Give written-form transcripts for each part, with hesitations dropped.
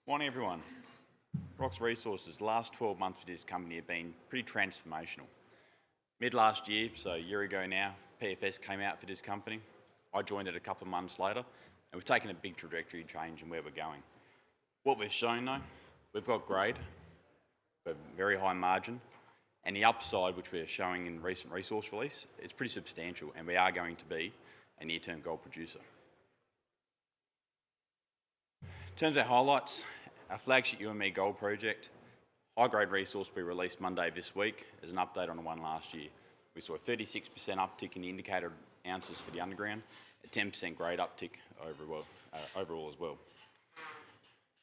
Morning everyone. Rox Resources, the last 12 months for this company have been pretty transformational. Mid last year, so a year ago now, PFS came out for this company. I joined it a couple of months later, and we've taken a big trajectory change in where we're going. What we've shown though, we've got grade, we've got very high margin, and the upside, which we're showing in recent resource release, is pretty substantial, and we are going to be a near-term gold producer. In terms of highlights, our flagship UME Gold project, high-grade resource will be released Monday this week as an update on the one last year. We saw a 36% uptick in the indicated ounces for the underground, a 10% grade uptick overall as well.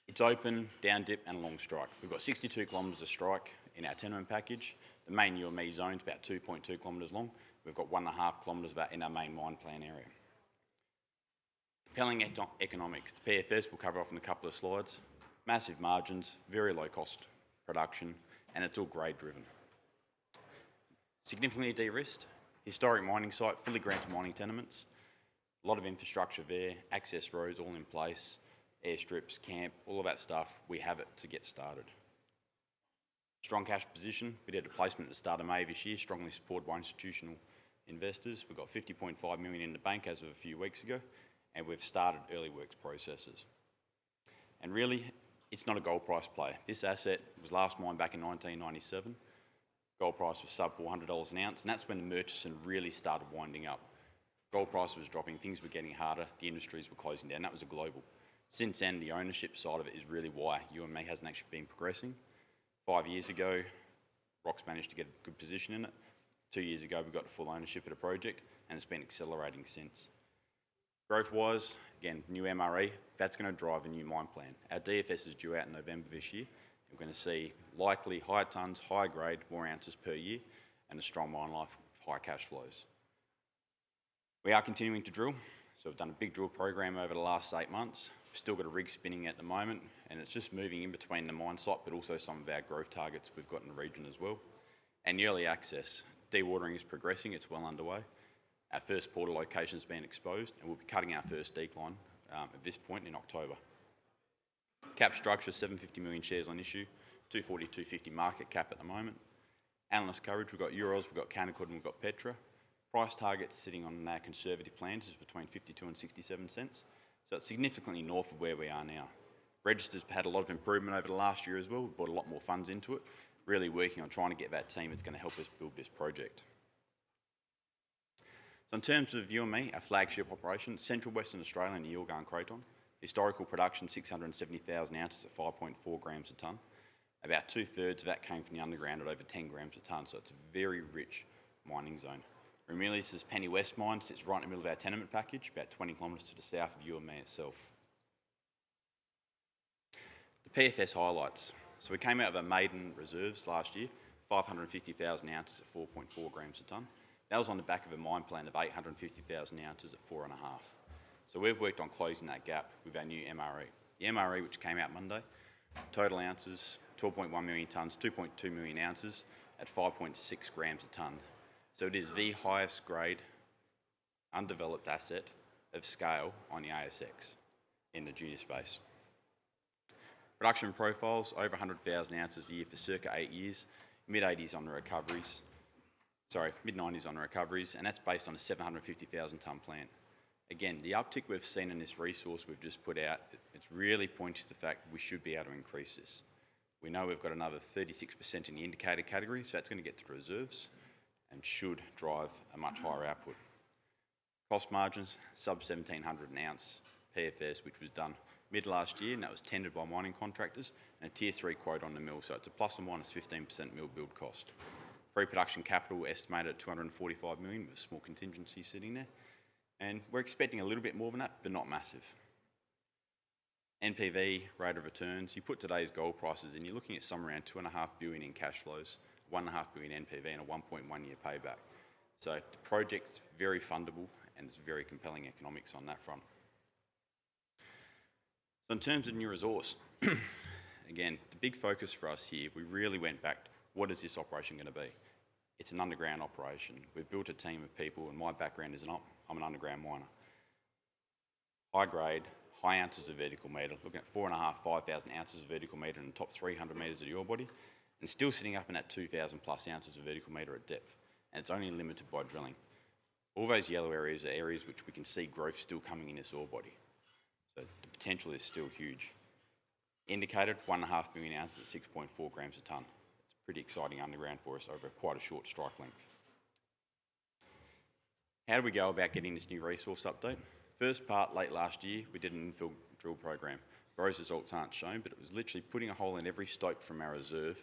It's open, down dip and along strike. We've got 62 kilometres of strike in our tenement package. The main UME zone is about 2.2 kilometres long. We've got 1.5 kilometres of that in our main mine plan area. Compelling economics. The PFS we'll cover off in a couple of slides. Massive margins, very low cost production, and it's all grade driven. Significantly de-risked, historic mining site, fully granted mining tenements, a lot of infrastructure there, access roads all in place, airstrips, camp, all of that stuff, we have it to get started. Strong cash position, we did a placement at the start of May this year, strongly supported by institutional investors. We've got 50.5 million in the bank as of a few weeks ago, and we've started early works processes. And really, it's not a gold price play. This asset was last mined back in 1997. Gold price was sub $400 an ounce, and that's when the Murchison really started winding up. Gold price was dropping, things were getting harder, the industries were closing down, that was a global. Since then, the ownership side of it is really why UME hasn't actually been progressing. 5 years ago, Rox managed to get a good position in it. 2 years ago, we got full ownership of the project, and it's been accelerating since. Growth-wise, again, new MRE, that's going to drive a new mine plan. Our DFS is due out in November this year. We're going to see likely higher tonnes, higher grade, more ounces per year, and a strong mine life, high cash flows. We are continuing to drill, so we've done a big drill program over the last 8 months. We've still got a rig spinning at the moment, and it's just moving in between the mine site, but also some of our growth targets we've got in the region as well. And the early access, dewatering is progressing, it's well underway. Our first portal location has been exposed, and we'll be cutting our first decline at this point in October. Cap structure, 750 million shares on issue, 240, 250 market cap at the moment. Analyst coverage, we've got Euros, we've got Canaccord, and we've got Petra. Price targets sitting on our conservative plans is between 52 and 67 cents. So it's significantly north of where we are now. Registers had a lot of improvement over the last year as well. We've brought a lot more funds into it, really working on trying to get that team that's going to help us build this project. So in terms of UME, our flagship operation, Central Western Australia and the Yilgarn Craton, historical production 670,000 ounces at 5.4 grams a tonne. About 2/3 of that came from the underground at over 10 grams a tonne, so it's a very rich mining zone. Ramelius's Penny West mine sits right in the middle of our tenement package, about 20 kilometres to the south of UME itself. The PFS highlights. So we came out of our maiden reserves last year, 550,000 ounces at 4.4 grams a tonne. That was on the back of a mine plan of 850,000 ounces at 4.5. So we've worked on closing that gap with our new MRE. The MRE, which came out Monday, total ounces, 12.1 million tonnes, 2.2 million ounces at 5.6 grams a tonne. So it is the highest grade undeveloped asset of scale on the ASX in the junior space. Production profiles, over 100,000 ounces a year for circa 8 years, mid-90s on the recoveries, and that's based on a 750,000 tonne plant. Again, the uptick we've seen in this resource we've just put out, it's really pointing to the fact we should be able to increase this. We know we've got another 36% in the indicated category, so that's going to get to reserves and should drive a much higher output. Cost margins, sub 1,700 an ounce PFS, which was done mid last year, and that was tendered by mining contractors, and a tier 3 quote on the mill, so it's a plus or minus 15% mill build cost. Pre-production capital estimated at 245 million with a small contingency sitting there. And we're expecting a little bit more than that, but not massive. NPV, rate of returns, you put today's gold prices and you're looking at somewhere around 2.5 billion in cash flows, 1.5 billion NPV and a 1.1 year payback. So the project's very fundable and it's very compelling economics on that front. So in terms of new resource, again, the big focus for us here, we really went back to what is this operation going to be? It's an underground operation. We've built a team of people, and my background is I'm an underground miner. High grade, high ounces of vertical metre, looking at 4,500, 5,000 ounces of vertical metre in the top 300 metres of the ore body, and still sitting up in that 2,000 plus ounces of vertical metre at depth, and it's only limited by drilling. All those yellow areas are areas which we can see growth still coming in this ore body. So the potential is still huge. Indicated 1.5 million ounces at 6.4 grams a tonne. It's pretty exciting underground for us over quite a short strike length. How do we go about getting this new resource update? First part, late last year, we did an infill drill program. Those results aren't shown, but it was literally putting a hole in every stope from our reserve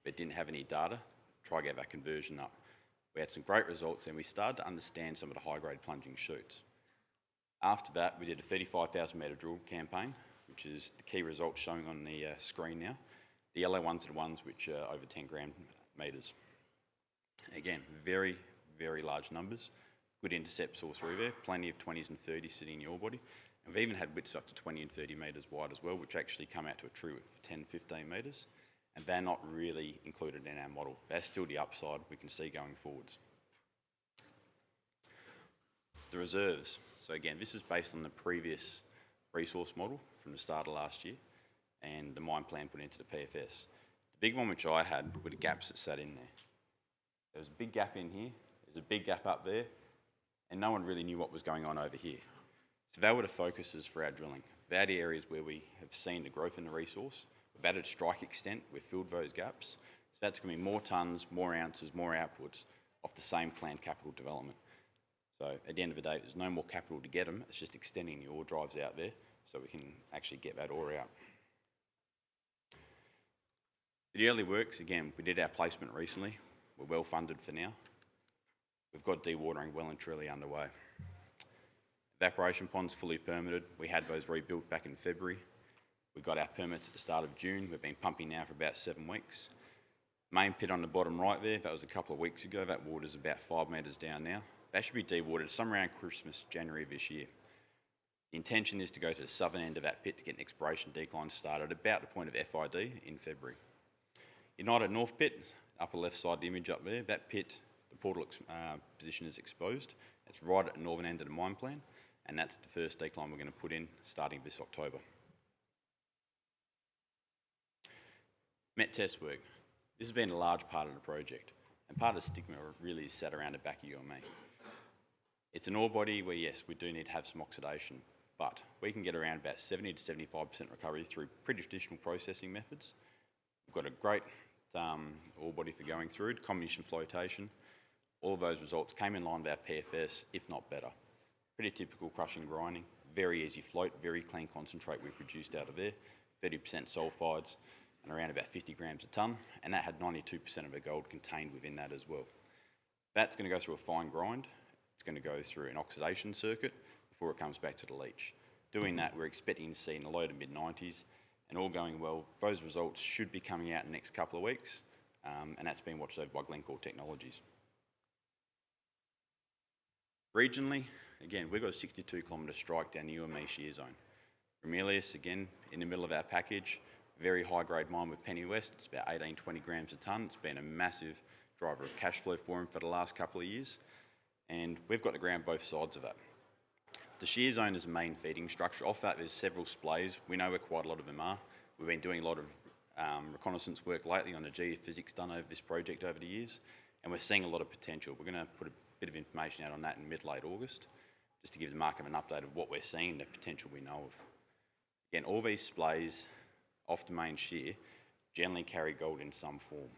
that didn't have any data, try to get that conversion up. We had some great results and we started to understand some of the high-grade plunging shoots. After that, we did a 35,000 metre drill campaign, which is the key results showing on the screen now. The yellow ones are the ones which are over 10 gram metres. Again, very, very large numbers. Good intercepts all through there, plenty of 20s and 30s sitting in the ore body. And we've even had widths up to 20 and 30 metres wide as well, which actually come out to a true width of 10, 15 metres. And they're not really included in our model. That's still the upside we can see going forwards. The reserves. So again, this is based on the previous resource model from the start of last year and the mine plan put into the PFS. The big one which I had were the gaps that sat in there. There was a big gap in here, there's a big gap up there, and no one really knew what was going on over here. So they were the focuses for our drilling. They're the areas where we have seen the growth in the resource. We've added strike extent, we've filled those gaps. So that's going to be more tonnes, more ounces, more outputs off the same planned capital development. So at the end of the day, there's no more capital to get them, it's just extending the ore drives out there so we can actually get that ore out. For the early works, again, we did our placement recently. We're well funded for now. We've got dewatering well and truly underway. Evaporation ponds fully permitted. We had those rebuilt back in February. We got our permits at the start of June. We've been pumping now for about 7 weeks. Main pit on the bottom right there, that was a couple of weeks ago. That water's about 5 metres down now. That should be dewatered somewhere around Christmas, January of this year. The intention is to go to the southern end of that pit to get an exploration decline started about the point of FID in February. United North Pit, upper left side of the image up there, that pit, the portal position is exposed. It's right at the northern end of the mine plan, and that's the first decline we're going to put in starting this October. Met test work. This has been a large part of the project, and part of the stigma really is sat around the back of you and me. It's an ore body where, yes, we do need to have some oxidation, but we can get around about 70 to 75% recovery through pretty traditional processing methods. We've got a great ore body for going through, comminution flotation. All of those results came in line with our PFS, if not better. Pretty typical crushing grinding, very easy float, very clean concentrate we produced out of there, 30% sulphides, and around about 50 grams a tonne, and that had 92% of the gold contained within that as well. That's going to go through a fine grind. It's going to go through an oxidation circuit before it comes back to the leach. Doing that, we're expecting to see in the low to mid-90s, and all going well, those results should be coming out in the next couple of weeks, and that's being watched over by Glencore Technologies. Regionally, again, we've got a 62 kilometre strike down the UME shear zone. Ramelius, again, in the middle of our package, very high grade mine with Penny West. It's about 18, 20 grams a tonne. It's been a massive driver of cash flow for him for the last couple of years. And we've got the ground both sides of that. The shear zone is the main feeding structure. Off that, there's several splays. We know where quite a lot of them are. We've been doing a lot of reconnaissance work lately on the geophysics done over this project over the years, and we're seeing a lot of potential. We're going to put a bit of information out on that in mid-late August, just to give the market an update of what we're seeing, the potential we know of. Again, all these splays off the main shear generally carry gold in some form.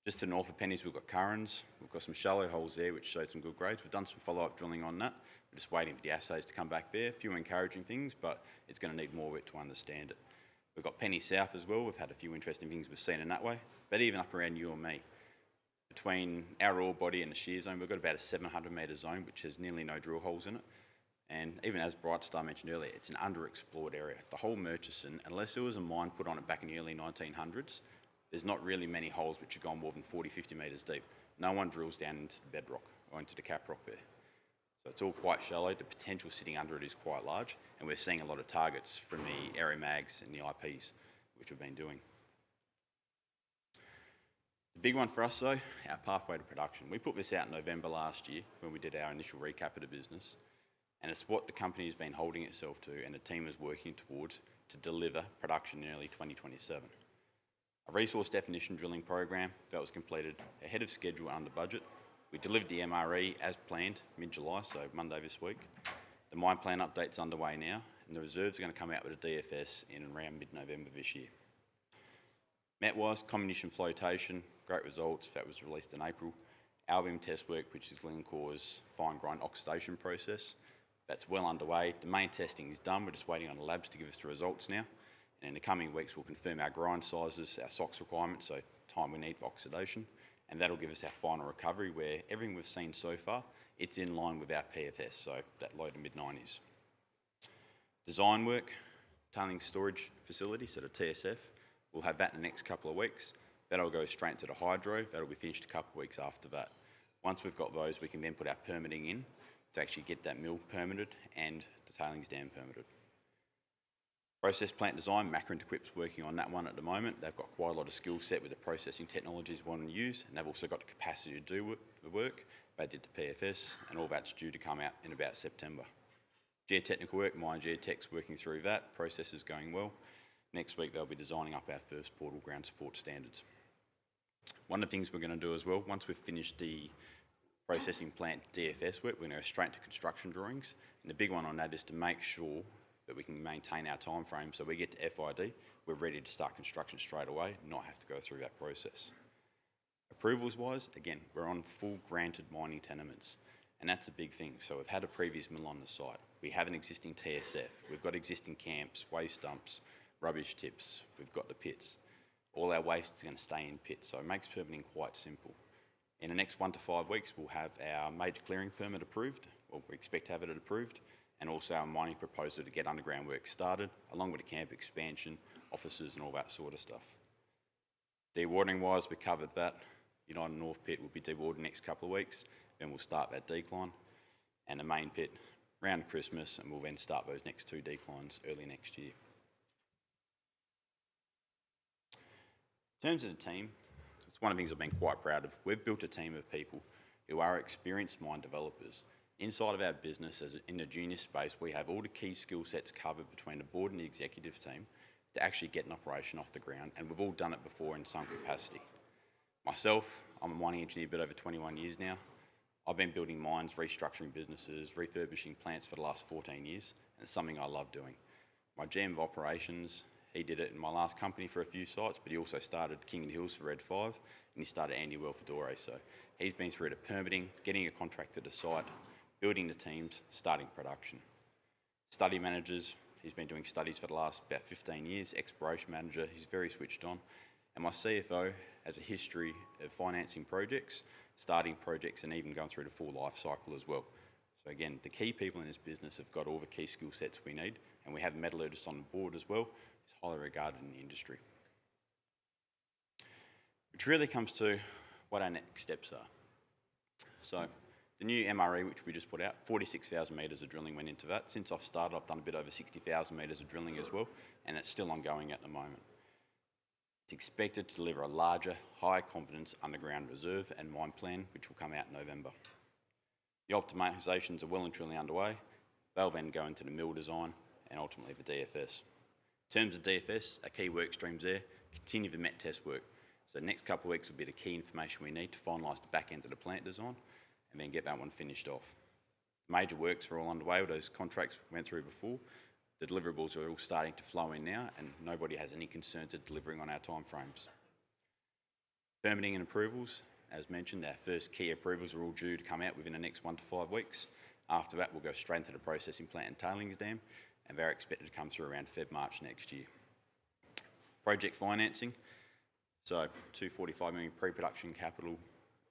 Just to the north of Pennies, we've got Currans. We've got some shallow holes there which showed some good grades. We've done some follow-up drilling on that. We're just waiting for the assays to come back there. A few encouraging things, but it's going to need more work to understand it. We've got Penny South as well. We've had a few interesting things we've seen in that way. But even up around UME, between our ore body and the shear zone, we've got about a 700 metre zone which has nearly no drill holes in it. And even as Bright Star mentioned earlier, it's an underexplored area. The whole Murchison, unless there was a mine put on it back in the early 1900s, there's not really many holes which have gone more than 40, 50 metres deep. No one drills down into the bedrock or into the cap rock there. So it's all quite shallow. The potential sitting under it is quite large, and we're seeing a lot of targets from the area mags and the IPs, which we've been doing. The big one for us though, our pathway to production. We put this out in November last year when we did our initial recap of the business. and it's what the company has been holding itself to and the team is working towards to deliver production in early 2027. A resource definition drilling program that was completed ahead of schedule and under budget. We delivered the MRE as planned mid-July, so Monday this week. The mine plan update's underway now, and the reserves are going to come out with a DFS in around mid-November this year. Met-wise, comminution flotation, great results. That was released in April. Albion test work, which is Glencore's fine grind oxidation process. That's well underway. The main testing is done. We're just waiting on the labs to give us the results now. And in the coming weeks, we'll confirm our grind sizes, our SOX requirements, so time we need for oxidation. And that'll give us our final recovery, where everything we've seen so far, it's in line with our PFS, so that low to mid-90s. Design work, tailings storage facility, so the TSF. We'll have that in the next couple of weeks. That'll go straight to the hydro. That'll be finished a couple of weeks after that. Once we've got those, we can then put our permitting in to actually get that mill permitted and the tailings dam permitted. Process plant design, Macron Equip's working on that one at the moment. They've got quite a lot of skill set with the processing technologies we want to use, and they've also got the capacity to do the work. They did the PFS, and all that's due to come out in about September. Geotechnical work, Mine Geotech's working through that. Process is going well. Next week, they'll be designing up our first portal ground support standards. One of the things we're going to do as well, once we've finished the processing plant DFS work, we're going to go straight to construction drawings. And the big one on that is to make sure that we can maintain our time frame so we get to FID, we're ready to start construction straight away, not have to go through that process. Approvals wise, again, we're on full granted mining tenements, and that's a big thing. So we've had a previous mill on the site. We have an existing TSF. We've got existing camps, waste dumps, rubbish tips. We've got the pits. All our waste is going to stay in pits, so it makes permitting quite simple. In the next 1 to 5 weeks, we'll have our major clearing permit approved, or we expect to have it approved, and also our mining proposal to get underground work started, along with the camp expansion, offices and all that sort of stuff. Dewatering wise, we covered that. United North pit will be dewatering next couple of weeks, then we'll start that decline, and the main pit around Christmas, and we'll then start those next 2 declines early next year. In terms of the team, it's one of the things I've been quite proud of. We've built a team of people who are experienced mine developers. Inside of our business, in the junior space, we have all the key skill sets covered between the board and the executive team to actually get an operation off the ground, and we've all done it before in some capacity. Myself, I'm a mining engineer a bit over 21 years now. I've been building mines, restructuring businesses, refurbishing plants for the last 14 years, and it's something I love doing. My GM of operations, he did it in my last company for a few sites, but he also started King and Hills for Red 5, and he started Andy Well for Dore. So he's been through the permitting, getting a contractor to site, building the teams, starting production. Study managers, he's been doing studies for the last about 15 years, exploration manager, he's very switched on. And my CFO has a history of financing projects, starting projects, and even going through the full life cycle as well. So again, the key people in this business have got all the key skill sets we need, and we have a metallurgist on the board as well. He's highly regarded in the industry. Which really comes to what our next steps are. So the new MRE, which we just put out, 46,000 metres of drilling went into that. Since I've started, I've done a bit over 60,000 metres of drilling as well, and it's still ongoing at the moment. It's expected to deliver a larger, higher confidence underground reserve and mine plan, which will come out in November. The optimisations are well and truly underway. They'll then go into the mill design and ultimately the DFS. In terms of DFS, our key work streams there, continue the met test work. So the next couple of weeks will be the key information we need to finalise the back end of the plant design and then get that one finished off. Major works are all underway with those contracts we went through before. The deliverables are all starting to flow in now, and nobody has any concerns at delivering on our timeframes. Permitting and approvals, as mentioned, our first key approvals are all due to come out within the next 1 to 5 weeks. After that, we'll go straight into the processing plant and tailings dam, and they're expected to come through around Feb/March next year. Project financing, so $245 million pre-production capital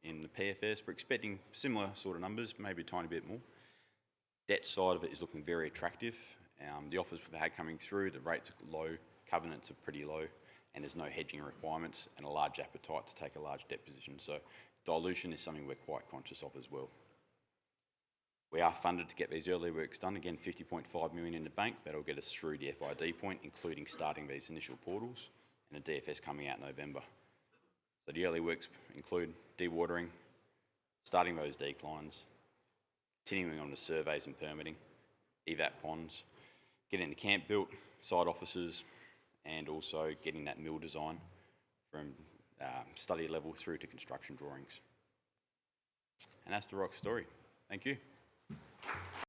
in the PFS. We're expecting similar sort of numbers, maybe a tiny bit more. Debt side of it is looking very attractive. The offers we've had coming through, the rates are low, covenants are pretty low, and there's no hedging requirements and a large appetite to take a large debt position. So dilution is something we're quite conscious of as well. We are funded to get these early works done. Again, $50.5 million in the bank. That'll get us through the FID point, including starting these initial portals, and the DFS coming out in November. So the early works include dewatering, starting those declines, continuing on the surveys and permitting, evap ponds, getting the camp built, site offices, and also getting that mill design from study level through to construction drawings. And that's the rock story. Thank you.